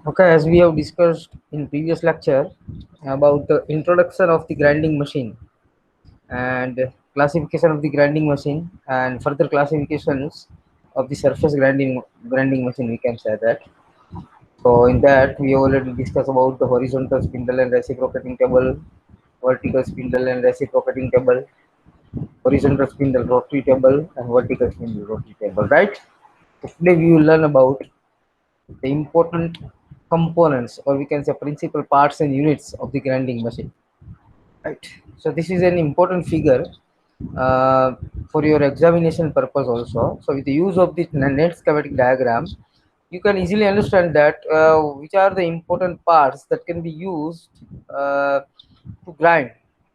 Okay, as we have discussed in previous lecture about the introduction of the grinding machine and classification of the grinding machine and further classifications of the surface grinding machine, we can say that. So in that we already discussed about the horizontal spindle and reciprocating table, vertical spindle and reciprocating table, horizontal spindle rotary table, and vertical spindle rotary table, right? So today we will learn about the important components, or we can say principal parts and units of the grinding machine, right? So this is an important figure uh, for your examination purpose also. So with the use of the net schematic diagram, you can easily understand that which are the important parts that can be used to grind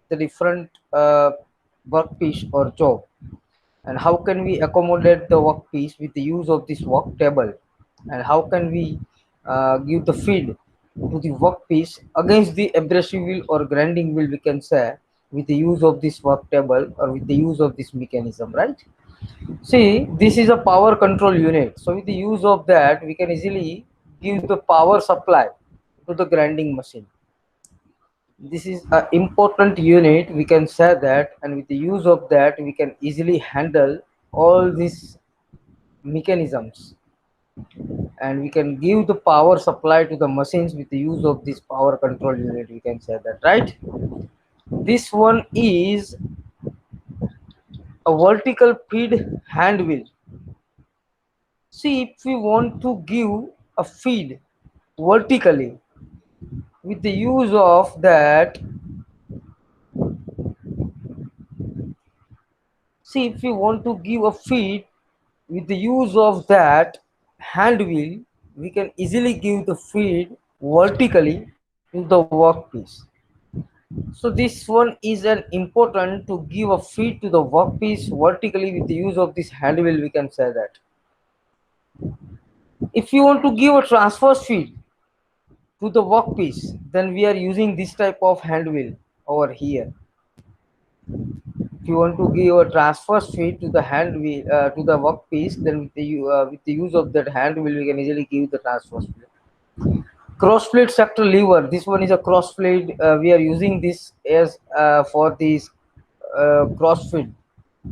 the different workpiece or job, and how can we accommodate the workpiece with the use of this work table, and how can we give the feed to the workpiece against the abrasive wheel or grinding wheel, we can say, with the use of this work table or with the use of this mechanism, right? See, this is a power control unit, so with the use of that we can easily give the power supply to the grinding machine. This is an important unit, we can say that, and with the use of that we can easily handle all these mechanisms, and we can give the power supply to the machines with the use of this power control unit, we can say that, right? This one is a vertical feed hand wheel. See, if we want to give a feed vertically with the use of that, see, if we want to give a feed with the use of that hand wheel, we can easily give the feed vertically to the workpiece. So this one is an important to give a feed to the workpiece vertically with the use of this hand wheel, we can say that. If you want to give a transverse feed to the workpiece, then we are using this type of hand wheel over here. If you want to give a transverse feed to the hand wheel to the workpiece, then with the use of that hand wheel we can easily give the transverse feed. Cross feed sector lever, this one is a cross feed, we are using this as for this cross feed,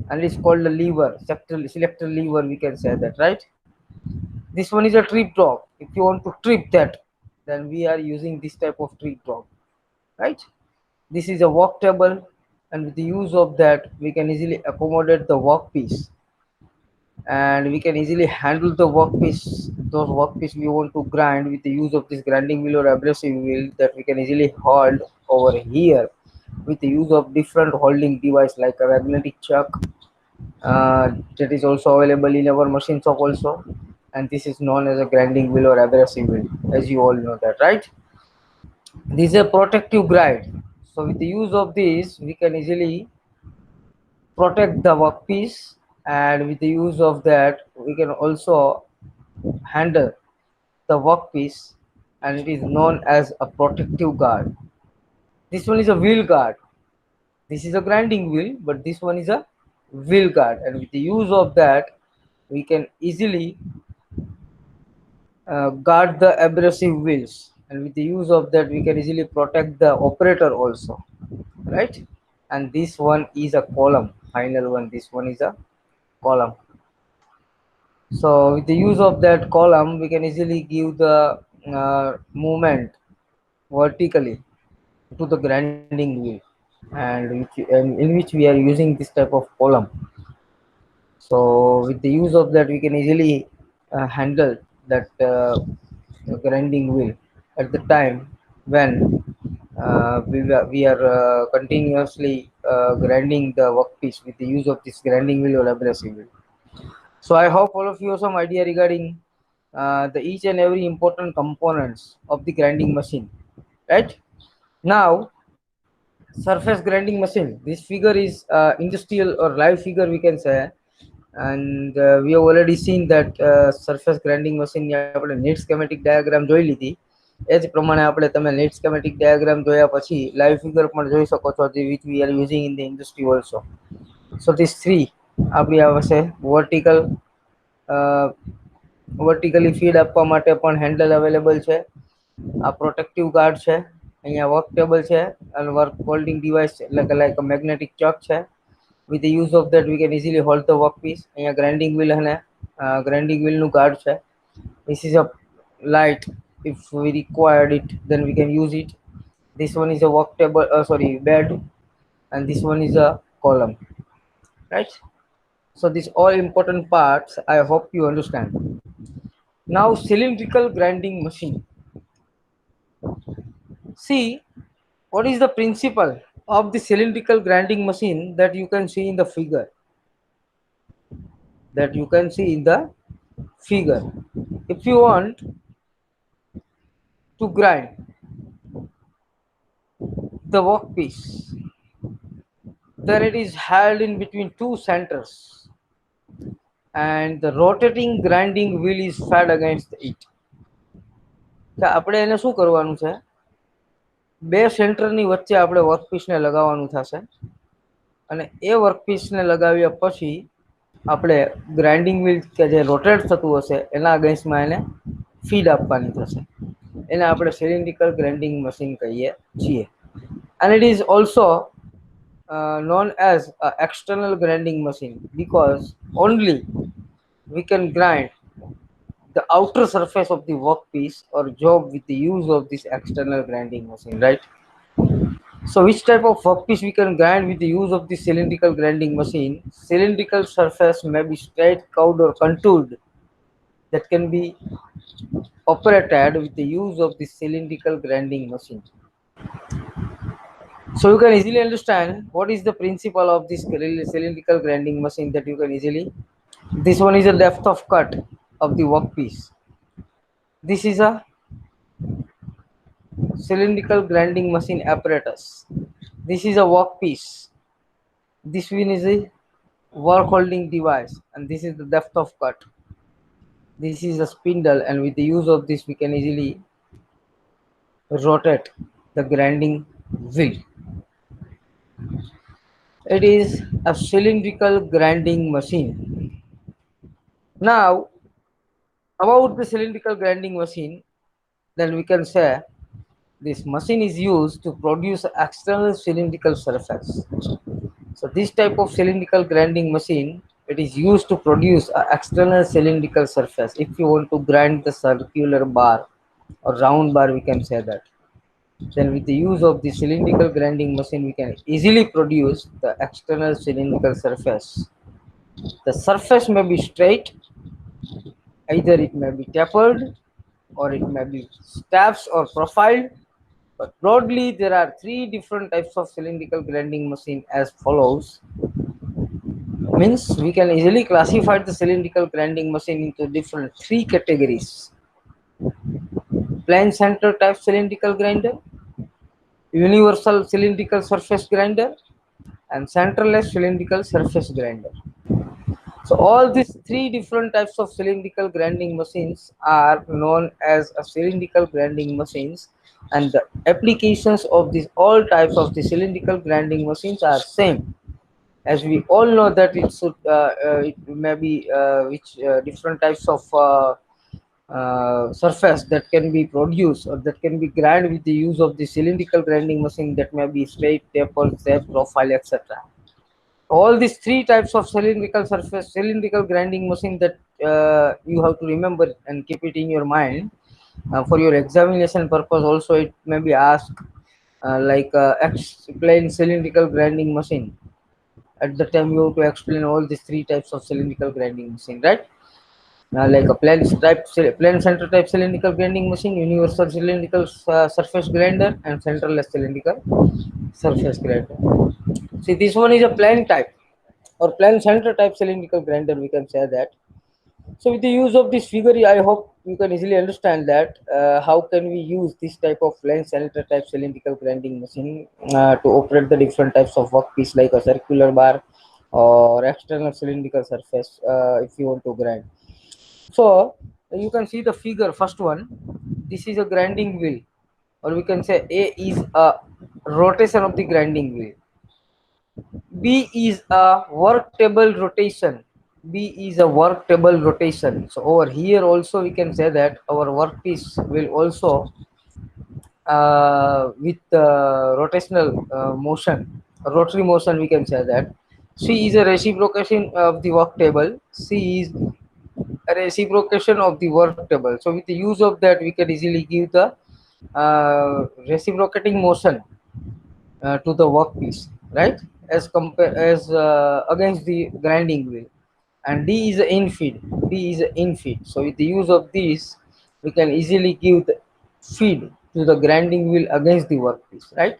and it's called the lever sector selector lever, we can say that, right? This one is a trip drop. If you want to trip that, then we are using this type of trip drop, right? This is a work table, and with the use of that we can easily accommodate the workpiece, and we can easily handle the workpiece, those workpiece we want to grind with the use of this grinding wheel or abrasive wheel, that we can easily hold over here with the use of different holding device like a magnetic chuck, that is also available in our machine shop also, and this is known as a grinding wheel or abrasive wheel, as you all know that, right? This is a protective grind, so with the use of this we can easily protect the workpiece, and with the use of that we can also handle the workpiece, and it is known as a protective guard. This one is a wheel guard. This is a grinding wheel, but this one is a wheel guard, and with the use of that we can easily guard the abrasive wheels, and with the use of that we can easily protect the operator also, right? And this one is a column, final one, this one is a column. So with the use of that column we can easily give the movement vertically to the grinding wheel, and in which we are using this type of column. So with the use of that we can easily handle that grinding wheel at the time when we are continuously grinding the workpiece with the use of this grinding wheel or abrasive wheel. So I hope all of you have some idea regarding the each and every important components of the grinding machine, right? Now, surface grinding machine. This figure is industrial or live figure, we can say, and we have already seen that surface grinding machine ની આપણે net schematic diagram જોઈ લીધી. એ જ પ્રમાણે આપણે તમે net schematic diagram જોયા પછી લાઈવ ફિગર પણ જોઈ શકો છો, which we are using in the industry also. So these three આપણી આવશે વર્ટિકલી ફીડ આપવા માટે પણ હેન્ડલ અવેલેબલ છે, આ પ્રોટેક્ટિવ ગાર્ડ છે, અહીંયા વર્ક ટેબલ છે અને વર્ક હોલ્ડિંગ ડિવાઇસ એટલે કે લાઈક મેગ્નેટિક ચોક છે. With the use of that we can easily hold the workpiece. અહીંયા grinding wheel અને grinding wheel નું ગાર્ડ છે. This is a light. If we required it, then we can use it. This one is a work table, bed, and this one is a column, right? So these all important parts I hope you understand. Now cylindrical grinding machine. See what is the principle of the cylindrical grinding machine that you can see in the figure. If you want to grind the workpiece, then it is held in between two centers and the rotating grinding wheel is fed against it. આપણે એને શું કરવાનું છે, બે સેન્ટરની વચ્ચે આપણે વર્કપીસને લગાવવાનું થશે અને એ વર્કપીસને લગાવ્યા પછી આપણે ગ્રાઇન્ડિંગ વ્હીલ કે જે રોટેટ થતું હશે એના અગેન્સ્ટમાં એને ફીડ આપવાની થશે. એને આપણે સિલિન્ડ્રિકલ ગ્રાઇન્ડિંગ મશીન કહીએ છીએ. And it is also known as an external grinding machine because only we can grind the outer surface of the workpiece or job with the use of this external grinding machine, right? So which type of workpiece we can grind with the use of the cylindrical grinding machine? Cylindrical surface may be straight, curved or contoured that can be operated with the use of the cylindrical grinding machine. So you can easily understand what is the principle of this cylindrical grinding machine that you can easily. This one is a depth of cut of the workpiece. This is a cylindrical grinding machine apparatus. This is a workpiece. This one is a work holding device and this is the depth of cut. This is a spindle and with the use of this we can easily rotate the grinding wheel. It is a cylindrical grinding machine. Now about the cylindrical grinding machine, then we can say this machine is used to produce external cylindrical surface. So this type of cylindrical grinding machine, it is used to produce an external cylindrical surface. If you want to grind the circular bar or round bar, we can say that. Then with the use of the cylindrical grinding machine, we can easily produce the external cylindrical surface. The surface may be straight, either it may be tapered or it may be stabs or profiled. But broadly, there are three different types of cylindrical grinding machine as follows. Means we can easily classify the cylindrical grinding machine into different three categories: plain center type cylindrical grinder, universal cylindrical surface grinder, and centerless cylindrical surface grinder. So all these three different types of cylindrical grinding machines are known as a cylindrical grinding machines, and the applications of these all types of the cylindrical grinding machines are same. As we all know that it may be different types of surface that can be produced or that can be grind with the use of the cylindrical grinding machine, that may be straight, tapered, step, profile, etc. All these three types of cylindrical grinding machine that you have to remember and keep it in your mind for your examination purpose. Also it may be asked explain cylindrical grinding machine. At the time you have to explain all these three types of cylindrical grinding machine, right? Like a plain center type cylindrical grinding machine, universal cylindrical surface grinder, and centerless cylindrical surface grinder. See, this one is a plain type or plain center type cylindrical grinder, we can say that. So with the use of this figure, I hope you can easily understand that how can we use this type of plain center type cylindrical grinding machine to operate the different types of workpiece like a circular bar or external cylindrical surface if you want to grind. So you can see the figure, first one, this is a grinding wheel, or we can say A is a rotation of the grinding wheel. B is a work table rotation. So over here also we can say that our workpiece will also with rotational motion, rotary motion, we can say that. C is a reciprocation of the work table. C is a reciprocation of the work table. So with the use of that, we can easily give the reciprocating motion to the workpiece, right? As compare as against the grinding wheel. And D is a infeed. D is a infeed. So with the use of this, we can easily give the feed to the grinding wheel against the workpiece, right?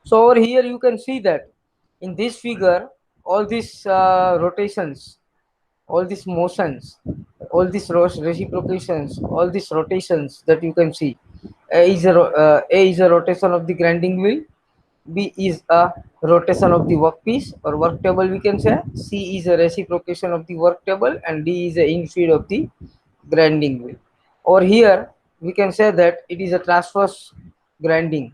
So over here you can see that in this figure, all these rotations, all these motions, all these reciprocations, all these rotations that you can see. A is a rotation of the grinding wheel. B is a rotation of the workpiece or work table, we can say. C is a reciprocation of the work table, and D is a infeed of the grinding wheel. Or here we can say that it is a transverse grinding.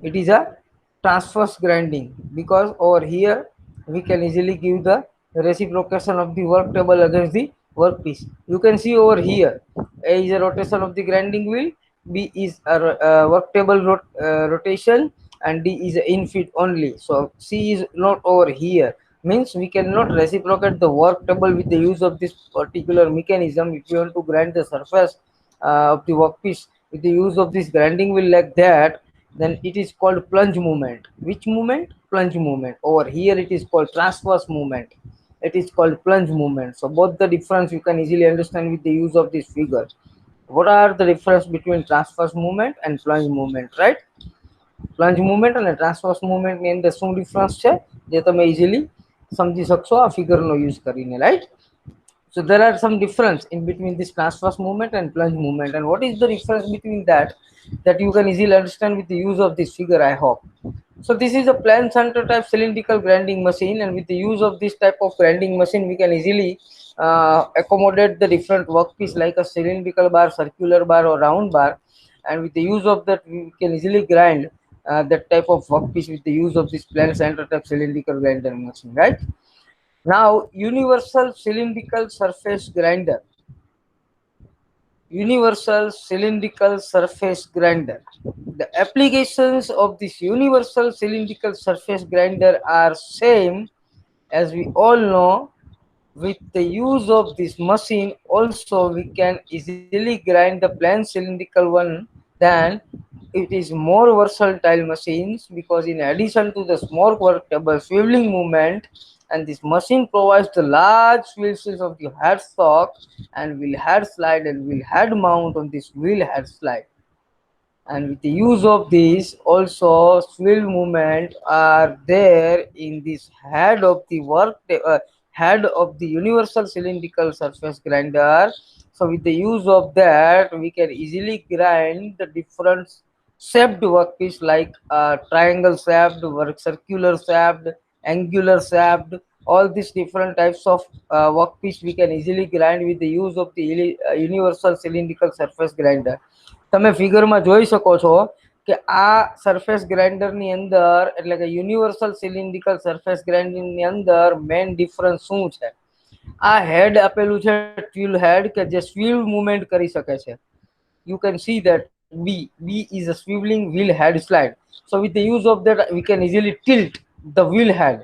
It is a transverse grinding because over here we can easily give the reciprocation of the work table against the workpiece. You can see over here A is a rotation of the grinding wheel, B is a work table rotation, and D is a infeed only. So C is not over here, means we cannot reciprocate the work table with the use of this particular mechanism. If you want to grind the surface of the workpiece with the use of this grinding wheel like that, then it is called plunge movement. Which movement? Plunge movement. Over here it is called transverse movement. It is called plunge movement. So both the difference you can easily understand with the use of this figure. What are the difference between transverse movement and plunge movement, right? Plunge movement અને transverse movement ની અંદર શું difference છે જે તમે easily સમજી શકશો આ ફિગરનો યુઝ કરીને, right? So there are some difference in between this transverse movement and plunge movement. And what is the difference between that? That you can easily understand with the use of this figure, I hope. So this is a plain center type cylindrical grinding machine, and with the use of this type of grinding machine, we can easily accommodate the different workpiece like a cylindrical bar, circular bar, or round bar. And with the use of that, we can easily grind that type of workpiece with the use of this plain center type cylindrical grinding machine, right? Now, universal cylindrical surface grinder. Universal cylindrical surface grinder. The applications of this universal cylindrical surface grinder are same, as we all know. With the use of this machine also we can easily grind the plain cylindrical one. Then it is more versatile machines because in addition to the small workable swiveling movement, and this machine provides the large wheels of the headstock and wheel head slide and wheel head mount on this wheel head slide. And with the use of this also swivel movement are there in this head of the head of the universal cylindrical surface grinder. So with the use of that we can easily grind the different shaped workpiece like triangle shaped, circular shaped, angular shaped. All these different types of workpiece we can easily grind with the use of the universal cylindrical surface grinder. તમે ફિગરમાં જોઈ શકો છો કે આ surface ગ્રાઇન્ડરની અંદર એટલે કે universal cylindrical surface ગ્રાઇન્ડિંગની અંદર મેઇન ડિફરન્સ શું છે? આ હેડ આપેલું છે ટ્યુલ હેડ કે જે સ્વીવ મૂવમેન્ટ કરી શકે છે. You can see that B is a swiveling wheel head slide. So with the use of that we can easily tilt the wheel head.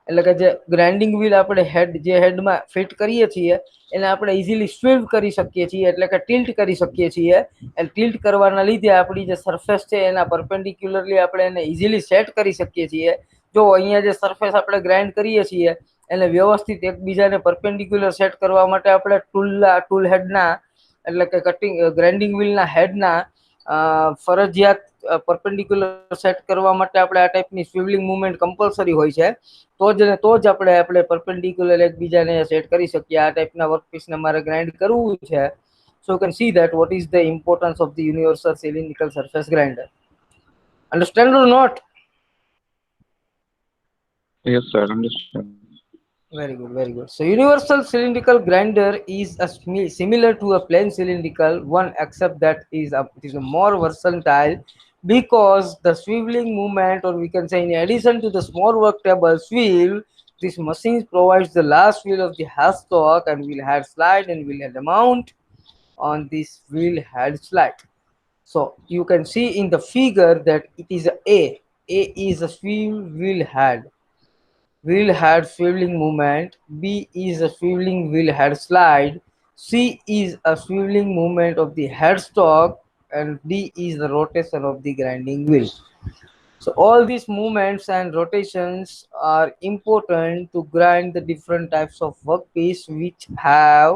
એટલે કે જે ગ્રાઇન્ડિંગ વ્હીલ આપણે હેડ જે હેડમાં ફિટ કરીએ છીએ એને આપણે ઇઝીલી સ્વીવ કરી શકીએ છીએ, એટલે કે ટિલ્ટ કરી શકીએ છીએ. અને ટિલ્ટ કરવાના લીધે આપણી જે સરફેસ છે એના પરપેન્ડિક્યુલરલી આપણે એને ઇઝીલી સેટ કરી શકીએ છીએ. જો અહીંયા જે સરફેસ આપણે ગ્રાઇન્ડ કરીએ છીએ એને વ્યવસ્થિત એકબીજાને પરપેન્ડિક્યુલર સેટ કરવા માટે આપણે ટૂલ હેડના એટલે કે કટિંગ ગ્રાઇન્ડિંગ વ્હીલના હેડના ફરજિયાત પરપેન્ડિક્યુલર સેટ કરવા માટે આપણે આ ટાઈપની સ્વિવલિંગ મુવમેન્ટ કમ્પલસરી હોય છે. તો જ આપણે પરપેન્ડિક્યુલર એકબીજાને સેટ કરી શકીએ. આ ટાઈપના વર્કપીસને મારે ગ્રાઇન્ડ કરવું છે. So you can see that what is the importance of the universal cylindrical surface grinder. Understand or not? Yes, sir. Understand. Very good, very good. So universal cylindrical grinder is similar to a plain cylindrical one, except that it is a more versatile because the swiveling movement, or we can say in addition to the small work table swivel, this machine provides the last wheel of the headstock and wheel head slide and wheel head mount on this wheel head slide. So you can see in the figure that it is A. A is a wheel head. Wheel head swiveling movement. B is a swiveling wheel head slide. C is a swiveling movement of the headstock, and D is the rotation of the grinding wheel. So all these movements and rotations are important to grind the different types of workpiece which have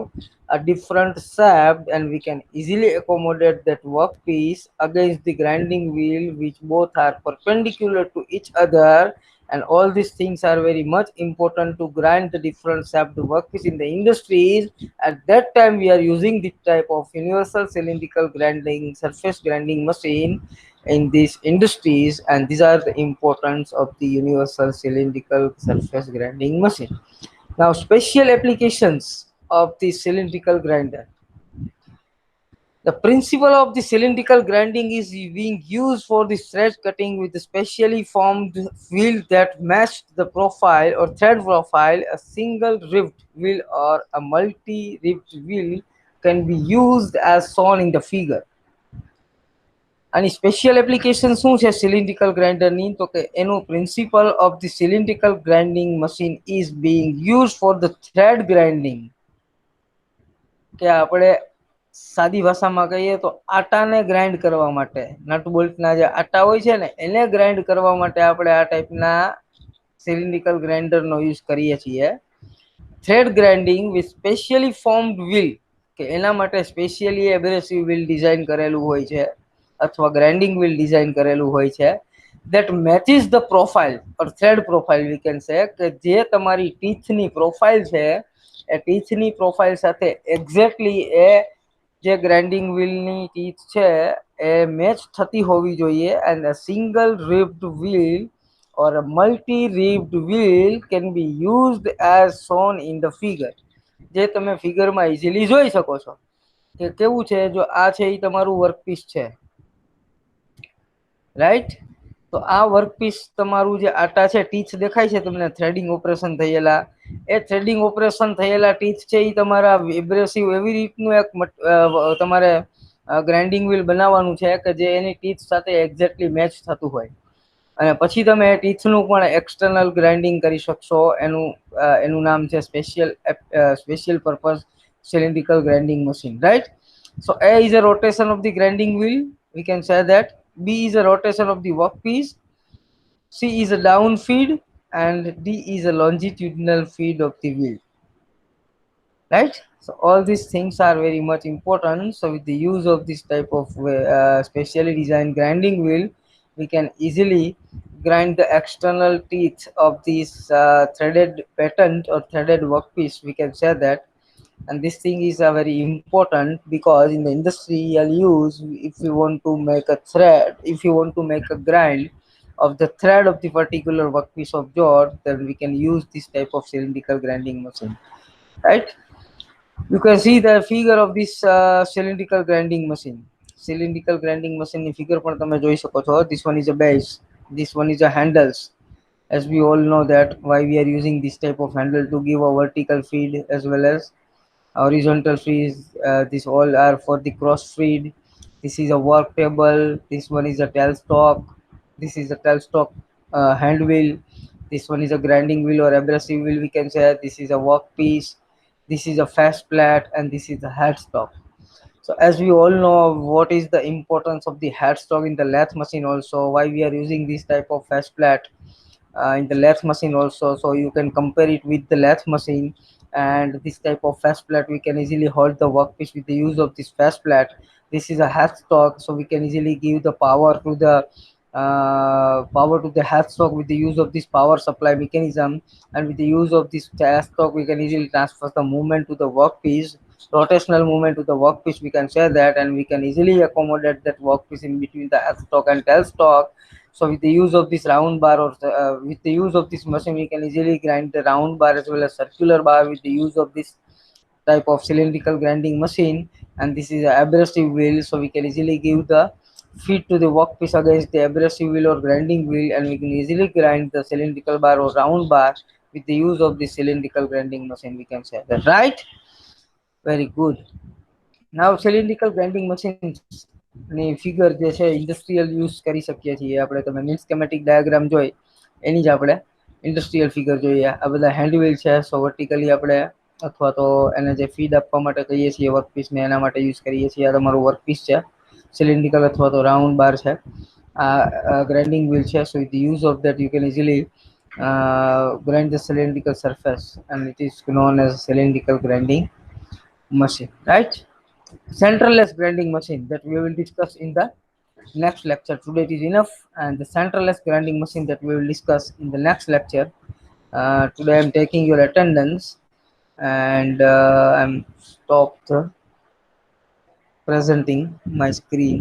a different shaft, and we can easily accommodate that workpiece against the grinding wheel which both are perpendicular to each other. And all these things are very much important to grind the different shaft workpiece in the industries. At that time we are using this type of universal cylindrical grinding surface grinding machine in these industries, and these are the importance of the universal cylindrical surface grinding machine. Now, special applications of the cylindrical grinder. The principle of the cylindrical grinding is being used for the thread cutting with a specially formed wheel that matched the profile or thread profile. A single ribbed wheel or a multi-ribbed wheel can be used as shown in the figure. અને special application શું છે cylindrical ગ્રાઇન્ડરની? તો કે એનું principal of the cylindrical grinding machine is being use for the thread grinding. કે આપણે સાદી ભાષામાં કહીએ તો આટાને ગ્રાઇન્ડ કરવા માટે, નટ બોલ્ટના જે આટા હોય છે ને એને ગ્રાઇન્ડ કરવા માટે આપણે આ ટાઈપના સિલિન્ડ્રિકલ ગ્રાઇન્ડરનો યુઝ કરીએ છીએ. Thread grinding with specially formed wheel, કે એના માટે સ્પેશિયલી એબ્રેસિવ વ્હીલ ડિઝાઇન કરેલું હોય છે અથવા ગ્રાઇન્ડિંગ વ્હીલ ડિઝાઇન કરેલું હોય છે. that matches the profile or thread profile we can say, કે જે તમારી ટીથની પ્રોફાઇલ છે એ ટીથની પ્રોફાઇલ સાથે એક્ઝેક્ટલી એ જે ગ્રાઇન્ડિંગ વ્હીલની ટીથ છે એ મેચ થતી હોવી જોઈએ. and a single ribbed wheel or a multi-ribbed wheel can be used as shown in the figure. જે તમે ફિગરમાં ઇઝીલી જોઈ શકો છો કે કેવું છે. જો આ છે એ તમારું વર્કપીસ છે, રાઈટ? તો આ વર્કપીસ તમારું જે આટા છે, ટીથ દેખાય છે તમને થ્રેડિંગ ઓપરેશન થયેલા, એ થ્રેડિંગ ઓપરેશન થયેલા ટીથ છે એ તમારા એબ્રેસિવ એવી રીતનું એક તમારે ગ્રાઇન્ડિંગ વ્હીલ બનાવવાનું છે કે જે એની ટીથ સાથે એક્ઝેક્ટલી મેચ થતું હોય. અને પછી તમે ટીથનું પણ એક્સટર્નલ ગ્રાઇન્ડિંગ કરી શકશો. એનું નામ છે special purpose cylindrical grinding machine, right? So A is a rotation of the grinding wheel, we can say that. B is a rotation of the workpiece. C is a down feed, and D is a longitudinal feed of the wheel, right? So all these things are very much important. So with the use of this type of specially designed grinding wheel, we can easily grind the external teeth of this threaded pattern or threaded workpiece, we can say that. And this thing is very important because in the industrial use, if you want to make a thread, if you want to make a grind of the thread of the particular workpiece of yours, then we can use this type of cylindrical grinding machine, right? You can see the figure of this cylindrical grinding machine. Cylindrical grinding machine ની figure પણ તમે જોઈ શકો છો. This one is a base, this one is a handles. As we all know that why we are using this type of handle, to give a vertical feed as well as horizontal feed. These all are for the cross feed. This is a work table. This one is a tailstock. This is a tailstock hand wheel. This one is a grinding wheel or abrasive wheel, we can say. This is a workpiece. This is a fast plate, and this is the headstock. So as we all know, what is the importance of the headstock in the lathe machine also, why we are using this type of fast plate in the lathe machine also. So you can compare it with the lathe machine, and this type of fast plate we can easily hold the workpiece with the use of this fast plate. This is a headstock, so we can easily give the power to the headstock with the use of this power supply mechanism. And with the use of this headstock, we can easily transfer the movement to the workpiece, rotational movement to the workpiece, we can say that. And we can easily accommodate that workpiece in between the headstock and tailstock. So with the use of this round bar, or with the use of this machine, we can easily grind the round bar as well as circular bar with the use of this type of cylindrical grinding machine. And this is an abrasive wheel, so we can easily give the feed to the workpiece against the abrasive wheel or grinding wheel, and we can easily grind the cylindrical bar or round bar with the use of this cylindrical grinding machine, we can say that, right? Very good. Now cylindrical grinding machines ની figure જે છે industrial use કરી શકીએ છીએ આપણે. તમે મિલ schematic diagram જોઈ એની જ આપણે ઇન્ડસ્ટ્રીયલ ફિગર જોઈએ. આ બધા હેન્ડ વ્હીલ છે, સો વર્ટિકલી આપણે અથવા તો એને જે ફીડ આપવા માટે કહીએ છીએ વર્કપીસને, એના માટે યુઝ કરીએ છીએ. આ તમારું વર્કપીસ છે, સિલિન્ડ્રિકલ અથવા તો રાઉન્ડ બાર છે. આ ગ્રાઇન્ડિંગ wheel છે. So with the use of that you can easily grind the cylindrical surface, and it is known as cylindrical grinding machine, right? Centerless grinding machine that we will discuss in the next lecture. Today it is enough, and the centerless grinding machine that we will discuss in the next lecture. Today I'm taking your attendance, and I'm stopped presenting my screen.